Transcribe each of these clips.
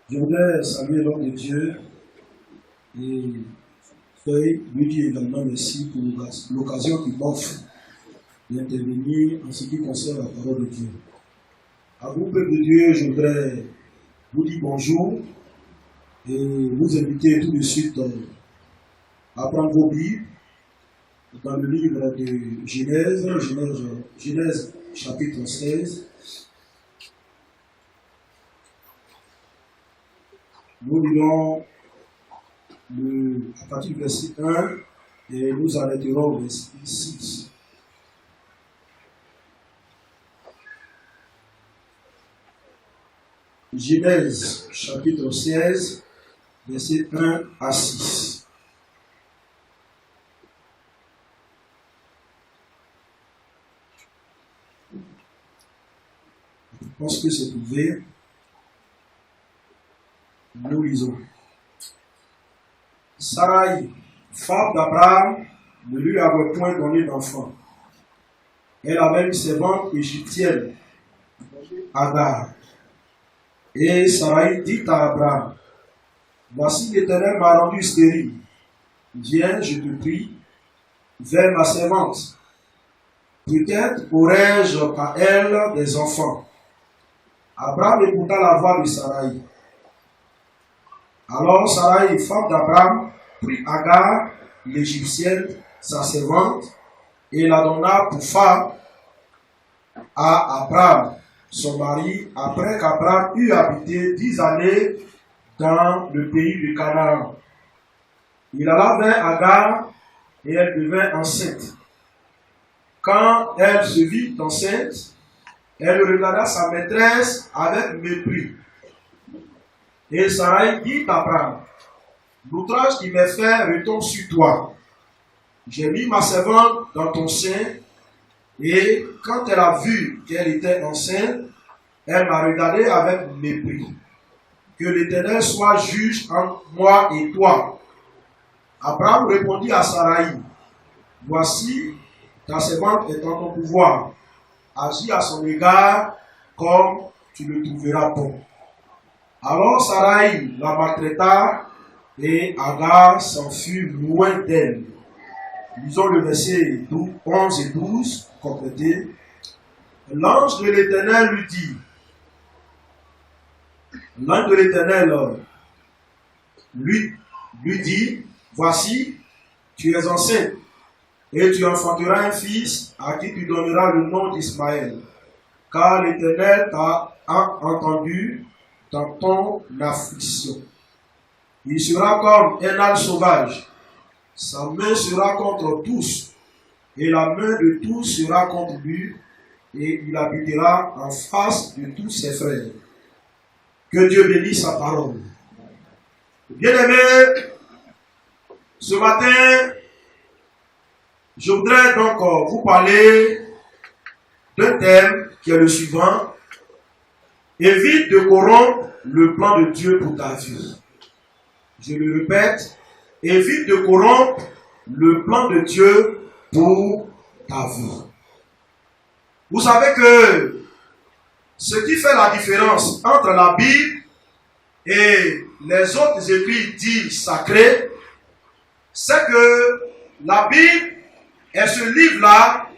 Je voudrais saluer l'homme de Dieu et lui dire également merci pour l'occasion qu'il m'offre d'intervenir en ce qui concerne la parole de Dieu. À vous, peuple de Dieu, je voudrais vous dire bonjour et vous inviter tout de suite à prendre vos Bibles dans le livre de Genèse chapitre 16. Nous lisons à partir du verset 1 et nous arrêterons au verset 6. Genèse chapitre 16, verset 1 à 6. Je pense que c'est ouvert. Nous lisons. Sarai, femme d'Abraham, ne lui avait point donné d'enfant. Elle avait une servante égyptienne, Agar. Et Sarai dit à Abraham, voici l'Éternel m'a rendu stérile. Viens, je te prie, vers ma servante. Peut-être aurais-je par elle des enfants. Abraham écouta la voix de Sarai. Alors Sarai, femme d'Abraham, prit Agar, l'Égyptienne, sa servante, et la donna pour femme à Abraham, son mari, après qu'Abraham eut habité 10 années dans le pays de Canaan. Il alla vers Agar et elle devint enceinte. Quand elle se vit enceinte, elle regarda sa maîtresse avec mépris. Et Sarai dit à Abraham, l'outrage qui m'est fait retombe sur toi. J'ai mis ma servante dans ton sein, et quand elle a vu qu'elle était enceinte, elle m'a regardé avec mépris. Que l'Éternel soit juge entre moi et toi. Abraham répondit à Sarai, voici, ta servante est en ton pouvoir. Agis à son égard comme tu le trouveras bon. Alors Sarai la maltraita et Agar s'enfuit loin d'elle. Lisons le verset 11 et 12, complété. L'ange de l'Éternel lui dit, lui dit, voici, tu es enceinte, et tu enfanteras un fils à qui tu donneras le nom d'Ismaël, car l'Éternel t'a entendu dans ton affliction. Il sera comme un âne sauvage. Sa main sera contre tous, et la main de tous sera contre lui, et il habitera en face de tous ses frères. Que Dieu bénisse sa parole. Bien-aimés, ce matin, je voudrais donc vous parler d'un thème qui est le suivant. Évite de corrompre le plan de Dieu pour ta vie. Je le répète, évite de corrompre le plan de Dieu pour ta vie. Vous savez que ce qui fait la différence entre la Bible et les autres écrits dits sacrés, c'est que la Bible est ce livre-là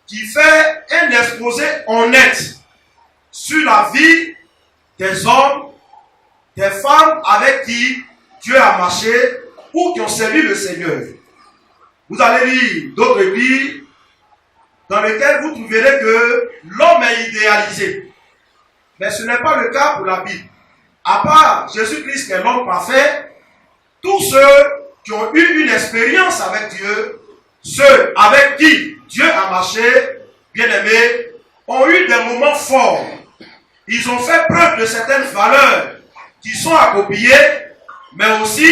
qui fait un exposé honnête sur la vie des hommes, des femmes avec qui Dieu a marché ou qui ont servi le Seigneur. Vous allez lire d'autres livres dans lesquels vous trouverez que l'homme est idéalisé. Mais ce n'est pas le cas pour la Bible. À part Jésus-Christ qui est l'homme parfait, tous ceux qui ont eu une expérience avec Dieu, ceux avec qui Dieu a marché, bien aimés, ont eu des moments forts. Ils ont fait preuve de certaines valeurs qui sont à copier, mais aussi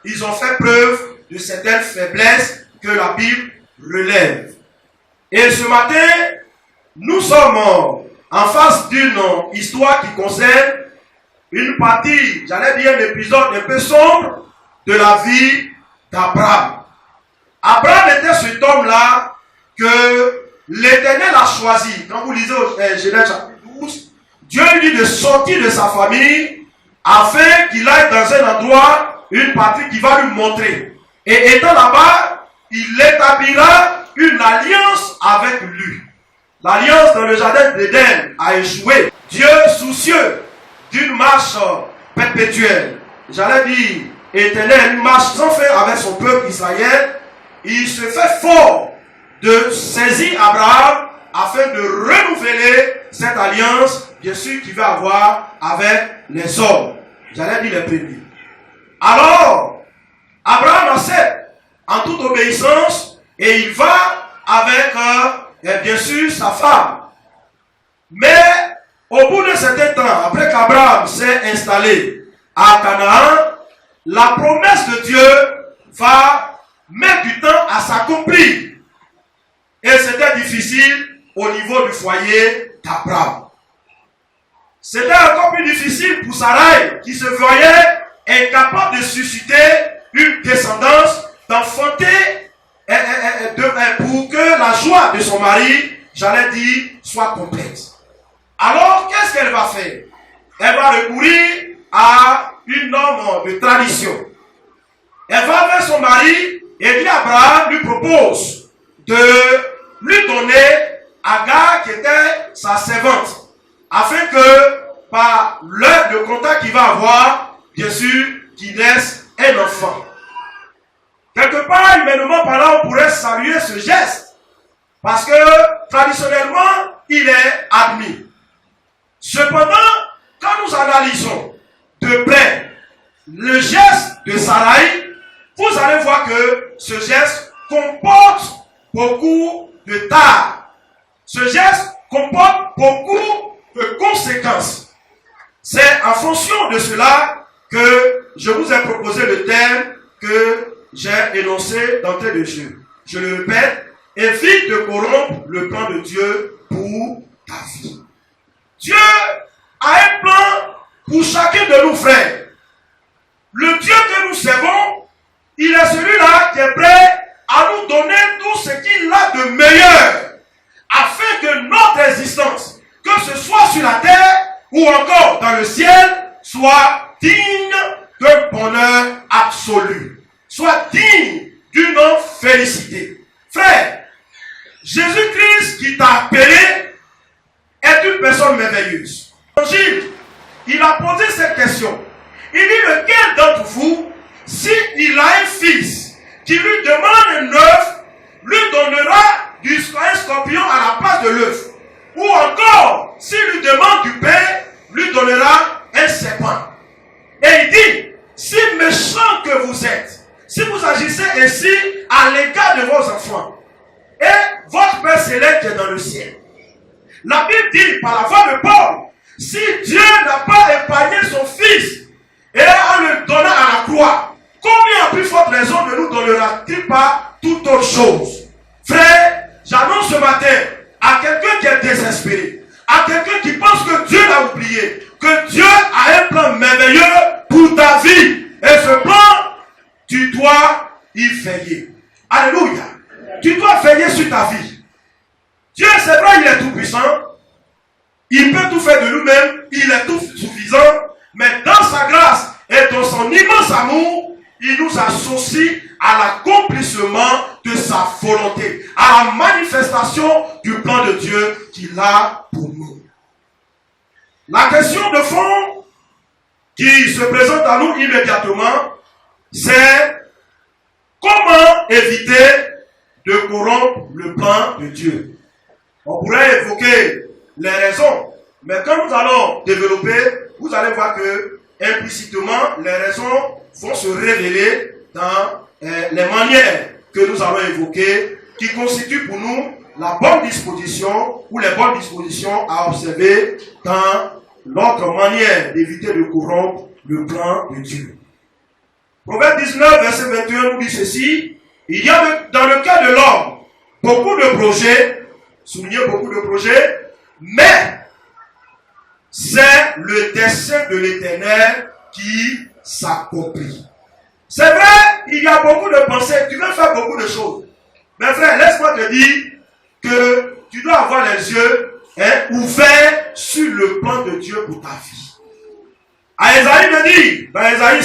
ils ont fait preuve de certaines faiblesses que la Bible relève. Et ce matin, nous sommes en face d'une histoire qui concerne une partie, j'allais dire un épisode un peu sombre de la vie d'Abraham. Abraham était cet homme-là que l'Éternel a choisi. Quand vous lisez Genèse chapitre 12, Dieu lui dit de sortir de sa famille, afin qu'il aille dans un endroit, une partie qui va lui montrer. Et étant là-bas, il établira une alliance avec lui. L'alliance dans le jardin d'Éden a échoué. Dieu soucieux d'une marche perpétuelle, j'allais dire éternelle, une marche sans fin avec son peuple Israël, il se fait fort de saisir Abraham afin de renouveler cette alliance, bien sûr, qu'il va avoir avec les hommes. J'allais dire les premiers. Alors, Abraham accepte en toute obéissance et il va avec, bien sûr, sa femme. Mais, au bout d'un certain temps, après qu'Abraham s'est installé à Canaan, la promesse de Dieu va mettre du temps à s'accomplir. Et c'était difficile au niveau du foyer d'Abraham. C'était encore plus difficile pour Sarai, qui se voyait incapable de susciter une descendance, d'enfanter pour que la joie de son mari, j'allais dire, soit complète. Alors, qu'est-ce qu'elle va faire? Elle va recourir à une norme de tradition. Elle va vers son mari et dit Abraham lui propose de lui donner Agar qui était sa servante, afin que par le contact qu'il va avoir, bien sûr, qu'il naisse un enfant. Quelque part, humainement parlant, on pourrait saluer ce geste, parce que traditionnellement, il est admis. Cependant, quand nous analysons de près le geste de Sarai, vous allez voir que ce geste comporte beaucoup de tares. Ce geste comporte beaucoup de conséquences. C'est en fonction de cela que je vous ai proposé le thème que j'ai énoncé d'entrée de jeu. Je le répète, évite de corrompre le plan de Dieu pour ta vie. Dieu a un plan pour chacun de nous, frères. Le Dieu que nous servons, il est celui-là qui est prêt à nous donner tout ce qu'il a de meilleur, afin que notre existence, que ce soit sur la terre ou encore dans le ciel, soit digne d'un bonheur absolu, soit digne d'une félicité. Frère, Jésus-Christ qui t'a appelé est une personne merveilleuse. L'évangile, il a posé cette question. Il dit, lequel d'entre vous, s'il a un fils qui lui demande un œuf, lui donnera un scorpion à la place de l'œuf? Ou encore, s'il lui demande du pain, lui donnera un serpent? Et il dit, si méchant que vous êtes, si vous agissez ainsi à l'égard de vos enfants, et votre Père céleste qui est dans le ciel. La Bible dit, par la voix de Paul, si Dieu n'a pas épargné son fils, et en le donnant à la croix, combien à plus forte raison ne nous donnera-t-il pas toute autre chose? Frère, j'annonce ce matin à quelqu'un qui est désespéré, à quelqu'un qui pense que Dieu l'a oublié, que Dieu a un plan merveilleux pour ta vie. Et ce plan, tu dois y veiller. Alléluia. Tu dois veiller sur ta vie. Dieu, c'est vrai, il est tout puissant. Il peut tout faire de nous-mêmes. Il est tout suffisant. Mais dans sa grâce et dans son immense amour, il nous associe à l'accomplissement de sa volonté, à la manifestation du plan de Dieu qu'il a pour nous. La question de fond qui se présente à nous immédiatement, c'est comment éviter de corrompre le plan de Dieu. On pourrait évoquer les raisons, mais quand nous allons développer, vous allez voir que implicitement, les raisons vont se révéler dans les manières que nous allons évoquer, qui constituent pour nous la bonne disposition ou les bonnes dispositions à observer dans notre manière d'éviter de corrompre le plan de Dieu. Proverbe 19, verset 21 nous dit ceci: il y a dans le cas de l'homme beaucoup de projets, soulignez beaucoup de projets, mais c'est le dessein de l'Éternel qui s'accomplit. C'est vrai, il y a beaucoup de pensées, tu veux faire beaucoup de choses. Mais frère, laisse-moi te dire que tu dois avoir les yeux ouverts sur le plan de Dieu pour ta vie. À Ésaïe me dit, dans Ésaïe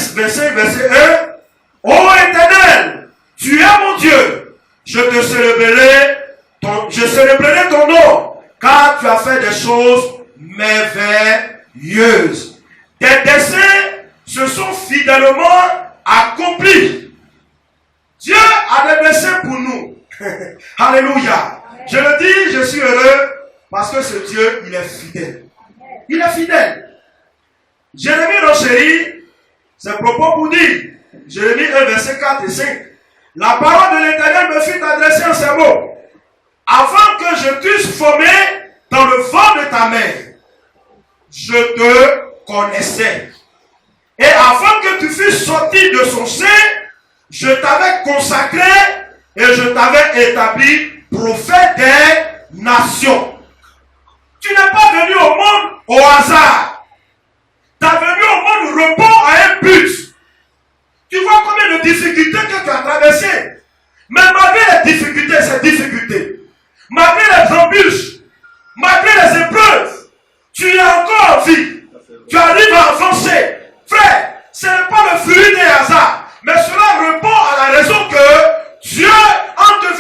verset 1, ô Éternel, tu es mon Dieu, je célébrerai ton nom, car tu as fait des choses merveilleuses. Tes desseins se sont fidèlement accomplis. Dieu a des desseins pour nous. Alléluia. Je le dis, je suis heureux parce que ce Dieu, il est fidèle. Il est fidèle. Jérémie renchérit ses propos pour dire, Jérémie 1, verset 4 et 5, la parole de l'Éternel me fut adressée en ces mots. Avant que je t'eusse formé dans le ventre de ta mère, je te connaissais. Et avant que tu fusses sorti de son sein, je t'avais consacré et je t'avais établi prophète des nations. Tu n'es pas venu au monde au hasard. Tu es venu au monde répondre à un but. Tu vois combien de difficultés que tu as traversées. Mais malgré les difficultés, malgré les embûches, malgré les épreuves, tu es encore en vie. Tu arrives à avancer. Frère, ce n'est pas le fruit des hasards, mais cela répond à la raison que Dieu, en te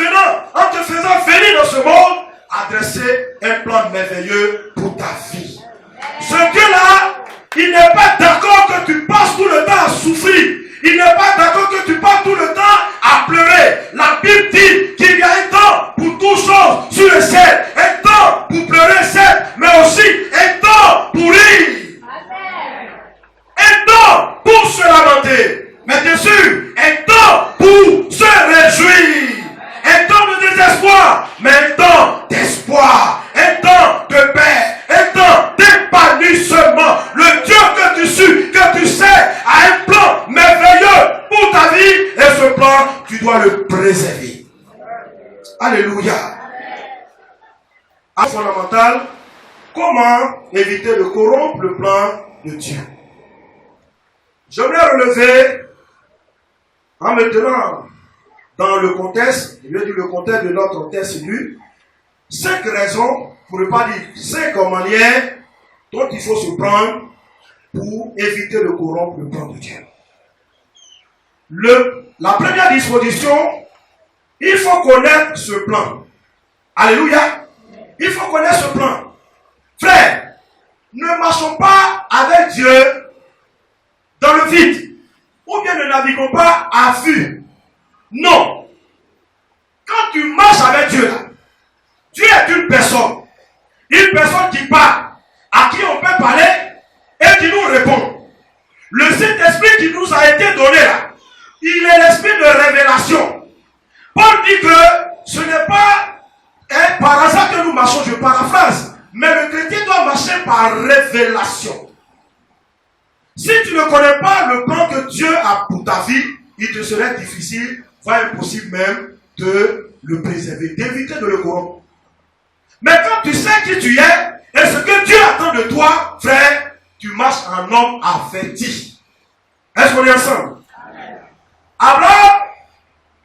faisant venir dans ce monde, a dressé un plan merveilleux pour ta vie. Ce Dieu-là, il n'est pas d'accord que tu passes tout le temps à souffrir. Il n'est pas d'accord que tu passes tout le temps à pleurer. La Bible dit qu'il y a un temps pour toutes choses sur le ciel. Un temps pour pleurer, certes, mais aussi un temps pour rire. Un temps pour se lamenter. Mais bien sûr, un temps pour se réjouir. Un temps de désespoir, mais un temps d'espoir. Un temps de paix. Un temps d'épanouissement. Le Dieu que tu sais a un plan merveilleux pour ta vie. Et ce plan, tu dois le préserver. Alléluia. Fondamental, comment éviter de corrompre le plan de Dieu? J'aimerais relever, en maintenant dans le contexte, je vais dire le contexte de notre texte lu, 5 raisons, pour ne pas dire 5 manières dont il faut se prendre pour éviter de corrompre le plan de Dieu. La première disposition, il faut connaître ce plan. Alléluia. Il faut connaître ce plan. Frère, ne marchons pas avec Dieu dans le vide. Ou bien ne naviguons pas à vue. Non. Quand tu marches avec Dieu, là, Dieu est une personne. Une personne qui parle, à qui on peut parler et qui nous répond. Le Saint-Esprit qui nous a été donné là, il est l'esprit de révélation. Paul dit que ce n'est pas par hasard que nous marchons, je paraphrase, mais le chrétien doit marcher par révélation. Si tu ne connais pas le plan que Dieu a pour ta vie, il te serait difficile, voire impossible même, de le préserver, d'éviter de le corrompre. Mais quand tu sais qui tu es, et ce que Dieu attend de toi, frère, tu marches en homme averti. Est-ce qu'on est ensemble? Abraham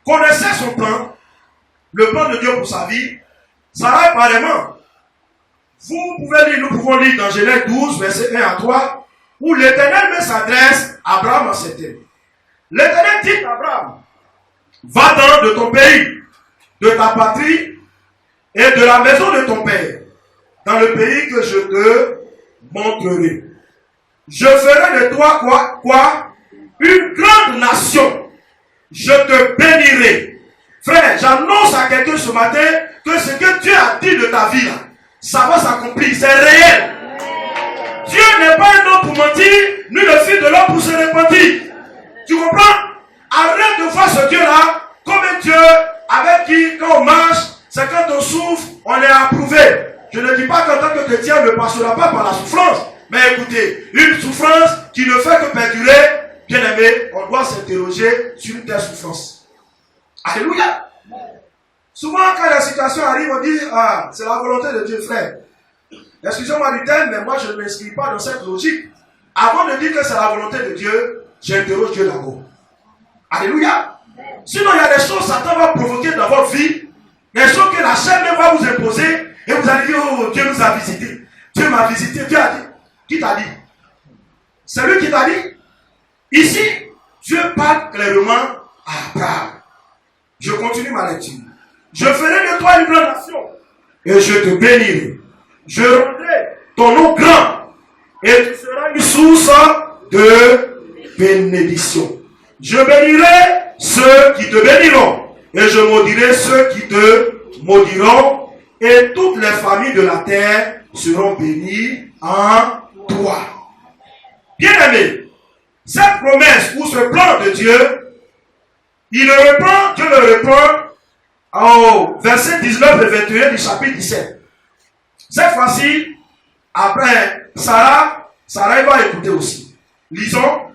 connaissait son plan, le plan de Dieu pour sa vie. Sarah, apparemment, nous pouvons lire dans Genèse 12, verset 1 à 3, où l'Éternel me s'adresse à Abraham en ces termes. L'Éternel dit à Abraham, va-t'en de ton pays, de ta patrie et de la maison de ton père, dans le pays que je te montrerai. Je ferai de toi quoi? Une grande nation. Je te bénirai. Frère, j'annonce à quelqu'un ce matin que ce que Dieu a dit de ta vie là, ça va s'accomplir, c'est réel. Dieu n'est pas un homme pour mentir, ni le fils de l'homme pour se repentir. Tu comprends? Arrête de voir ce Dieu là comme un Dieu avec qui, quand on marche, c'est quand on souffre, on est approuvé. Je ne dis pas qu'en tant que chrétien, on ne passera pas par la souffrance. Mais écoutez, une souffrance qui ne fait que perdurer, bien aimé, on doit s'interroger sur une telle souffrance. Alléluia. Souvent, quand la situation arrive, on dit, ah, c'est la volonté de Dieu, frère. Excusez-moi du terme, mais moi, je ne m'inscris pas dans cette logique. Avant de dire que c'est la volonté de Dieu, j'interroge Dieu d'abord. Alléluia. Sinon, il y a des choses que Satan va provoquer dans votre vie, des choses que la chair même va vous imposer, et vous allez dire, oh, Dieu nous a visité. Dieu m'a visité. Dieu a dit. Qui t'a dit? C'est lui qui t'a dit. Ici, Dieu parle clairement à Abraham. Je continue ma lecture. Je ferai de toi une grande nation et je te bénirai. Je rendrai ton nom grand et tu seras une source de bénédiction. Je bénirai ceux qui te béniront et je maudirai ceux qui te maudiront et toutes les familles de la terre seront bénies en toi. Bien-aimé, cette promesse ou ce plan de Dieu, Dieu le reprend au verset 19 et 21 du chapitre 17. Cette fois-ci, après Sarah va écouter aussi. Lisons.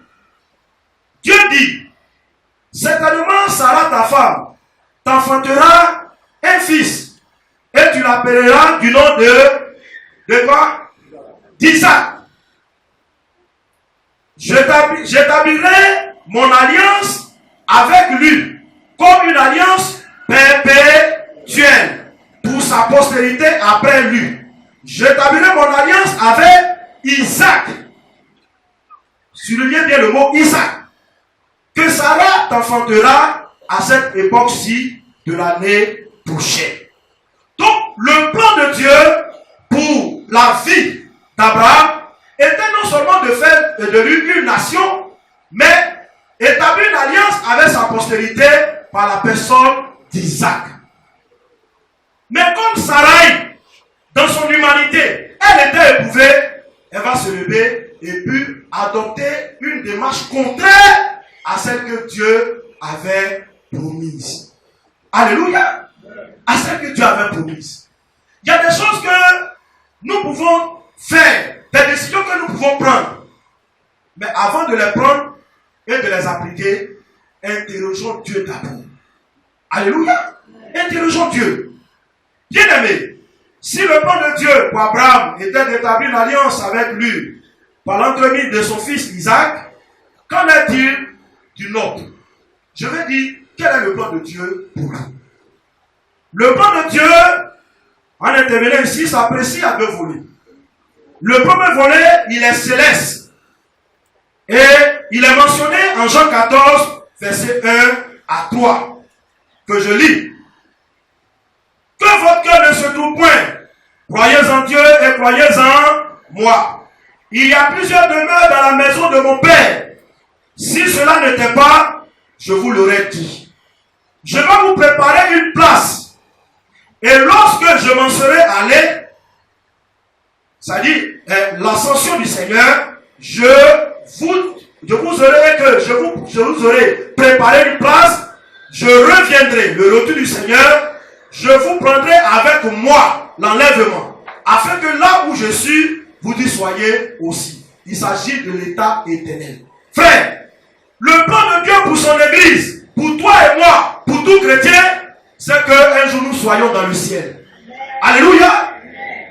Dieu dit, certainement Sarah ta femme t'enfantera un fils et tu l'appelleras du nom de quoi? D'Isaac. J'établirai mon alliance avec lui comme une alliance perpétuelle pour sa postérité après lui. J'établirai mon alliance avec Isaac. Soulignez bien le mot Isaac. Que Sarah t'enfantera à cette époque-ci de l'année prochaine. Donc, le plan de Dieu pour la vie d'Abraham était non seulement de faire de lui une nation, mais établir une alliance avec sa postérité par la personne d'Isaac. Mais comme Sarai, dans son humanité, elle était éprouvée, elle va se lever et puis adopter une démarche contraire à celle que Dieu avait promise. Alléluia! À celle que Dieu avait promise. Il y a des choses que nous pouvons faire, des décisions que nous pouvons prendre. Mais avant de les prendre et de les appliquer, interrogeons Dieu d'abord. Alléluia! Interrogeons Dieu. Bien aimé, si le plan de Dieu pour Abraham était d'établir une alliance avec lui par l'entremise de son fils Isaac, qu'en est-il du nôtre? Je vais dire, quel est le plan de Dieu pour nous? Le plan de Dieu, en intervenant ici, s'apprécie à deux volets. Le premier volet, il est céleste. Et il est mentionné en Jean 14, verset 1 à 3, que je lis. Que votre cœur ne se trouve point. Croyez en Dieu et croyez en moi. Il y a plusieurs demeures dans la maison de mon Père. Si cela n'était pas, je vous l'aurais dit. Je vais vous préparer une place. Et lorsque je m'en serai allé, c'est-à-dire l'ascension du Seigneur, je vous aurai préparé une place, je reviendrai, le retour du Seigneur, je vous prendrai avec moi, l'enlèvement, afin que là où je suis, vous y soyez aussi. Il s'agit de l'état éternel. Frère, le plan de Dieu pour son Église, pour toi et moi, pour tout chrétien, c'est qu'un jour nous soyons dans le ciel. Alléluia.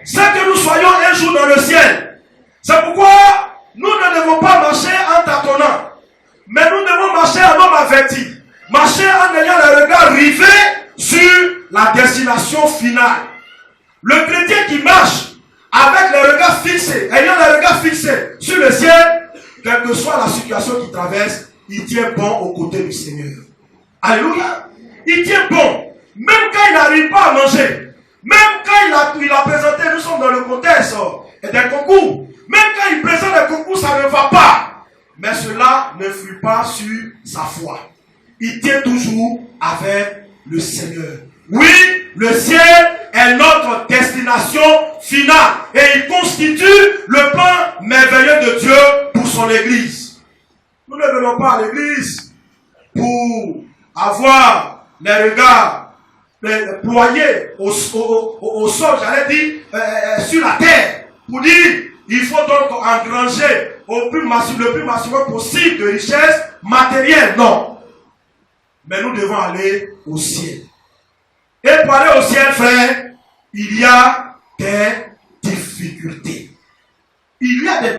C'est que nous soyons un jour dans le ciel. C'est pourquoi nous ne devons pas marcher en tâtonnant, mais nous devons marcher en homme averti. Marcher en ayant le regard rivé sur la destination finale. Le chrétien qui marche avec les regards fixés, ayant les regards fixés sur le ciel, quelle que soit la situation qu'il traverse, il tient bon aux côtés du Seigneur. Alléluia. Il tient bon. Même quand il n'arrive pas à manger, même quand il a présenté, nous sommes dans le contexte des concours, même quand il présente des concours, ça ne va pas. Mais cela ne n'influe pas sur sa foi. Il tient toujours avec le Seigneur. Oui, le ciel est notre destination finale et il constitue le plan merveilleux de Dieu pour son Église. Nous ne venons pas à l'Église pour avoir les regards ployés au sol, j'allais dire, sur la terre, pour dire, il faut donc engranger le plus maximum possible de richesses matérielles. Non. Mais nous devons aller au ciel. Et pour aller au ciel, frère, il y a des difficultés. Il y a des